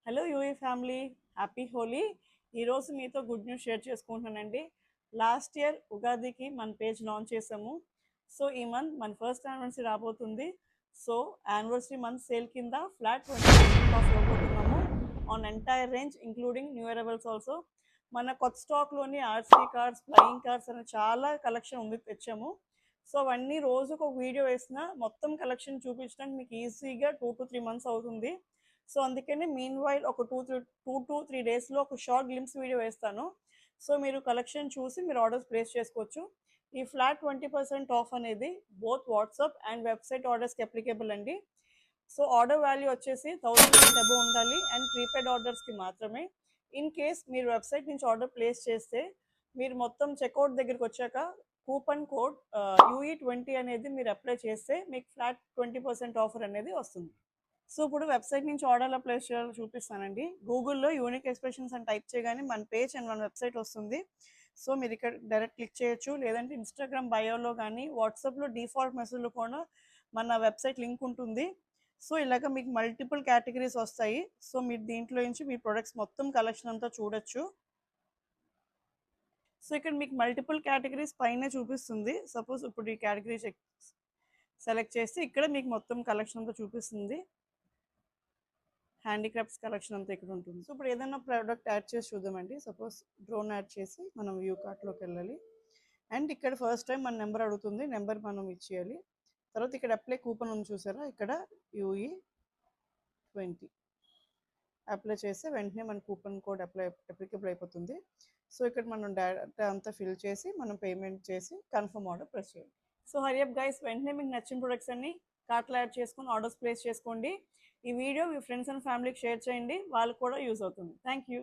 Hello UE family, happy Holi. ఈరోజు మీతో good news share చేసుకుంటున్నానండి. లాస్ట్ ఇయర్ ఉగాదికి మన పేజ్ లాంచ్ చేసాము. సో ఈ మంత్ మన ఫస్ట్ యానివర్సరీ రాబోతుంది. సో యానివర్సరీ మంత్ సేల్ కింద ఫ్లాట్ 20% ఆఫ్ ఇవ్వబోతున్నాము on entire range including new arrivals also. మన కొత్త స్టాక్లోని ఆర్సీ కార్స్, ఫ్లయింగ్ కార్స్ అని చాలా కలెక్షన్ ఉంది తెచ్చాము. సో అవన్నీ రోజుకు ఒక వీడియో వేసిన మొత్తం కలెక్షన్ చూపించడానికి మీకు ఈజీగా 2 to 3 months అవుతుంది. సో అందుకని మీన్ వైల్ ఒక 2 to 3 డేస్లో ఒక షార్ట్ గ్లిమ్స్ వీడియో వేస్తాను. సో మీరు కలెక్షన్ చూసి మీరు ఆర్డర్స్ ప్లేస్ చేసుకోవచ్చు. ఈ ఫ్లాట్ 20% ఆఫ్ అనేది బోత్ వాట్సాప్ అండ్ వెబ్సైట్ ఆర్డర్స్కి అప్లికేబుల్ అండి. సో ఆర్డర్ వాల్యూ వచ్చేసి 1000 అబోవ్ ఉండాలి అండ్ ప్రీపెయిడ్ ఆర్డర్స్కి మాత్రమే. ఇన్ కేస్ మీరు వెబ్సైట్ నుంచి ఆర్డర్ ప్లేస్ చేస్తే మీరు మొత్తం చెక్అవుట్ దగ్గరికి వచ్చాక కూపన్ కోడ్ UE20 అనేది మీరు అప్లై చేస్తే మీకు ఫ్లాట్ 20% ఆఫర్ అనేది వస్తుంది. సో ఇప్పుడు వెబ్సైట్ నుంచి ఆర్డర్లో ప్లేస్ చేయాలో చూపిస్తానండి. గూగుల్లో యూనిక్ ఎక్స్ప్రెషన్స్ అని టైప్ చేయగానే మన పేజ్ అండ్ మన వెబ్సైట్ వస్తుంది. సో మీరు ఇక్కడ డైరెక్ట్ క్లిక్ చేయొచ్చు, లేదంటే ఇన్స్టాగ్రామ్ బయోలో కానీ వాట్సాప్లో డిఫాల్ట్ మెసేజ్లో కూడా మన వెబ్సైట్ లింక్ ఉంటుంది. సో ఇలాగ మీకు మల్టిపుల్ కేటగిరీస్ వస్తాయి. సో మీరు దీంట్లో నుంచి మీ ప్రొడక్ట్స్ మొత్తం కలెక్షన్ అంతా చూడొచ్చు. సో ఇక్కడ మీకు మల్టిపుల్ కేటగిరీస్ పైన చూపిస్తుంది. సపోజ్ ఇప్పుడు ఈ కేటగిరీ సెలెక్ట్ చేస్తే ఇక్కడ మీకు మొత్తం కలెక్షన్ అంతా చూపిస్తుంది. హ్యాండీక్రాఫ్ట్స్ కలెక్షన్ అంతా ఇక్కడ ఉంటుంది. సో ఇప్పుడు ఏదైనా ప్రోడక్ట్ యాడ్ చేసి చూద్దామండి. సపోజ్ డ్రోన్ యాడ్ చేసి మనం వ్యూ కార్ట్లోకి వెళ్ళాలి. అండ్ ఇక్కడ ఫస్ట్ టైం మన నెంబర్ అడుగుతుంది, నెంబర్ మనం ఇచ్చేయాలి. తర్వాత ఇక్కడ అప్లై కూపన్ ఉంది చూసారా, ఇక్కడ UE20 అప్లై చేస్తే వెంటనే మన కూపన్ కోడ్ అప్లికేబుల్ అయిపోతుంది. సో ఇక్కడ మనం డేటా అంతా ఫిల్ చేసి మనం పేమెంట్ చేసి కన్ఫర్మ్ ఆర్డర్ ప్రెస్ చేయాలి. సో హరియప్ గైస్, వెంటనే మీకు నచ్చిన ప్రొడక్ట్స్ అన్ని కార్ట్లో యాడ్ చేసుకొని ఆర్డర్స్ ప్లేస్ చేసుకోండి. ఈ వీడియో మీ ఫ్రెండ్స్ అండ్ ఫ్యామిలీకి షేర్ చేయండి, వాళ్ళకి కూడా యూజ్ అవుతుంది. Thank you.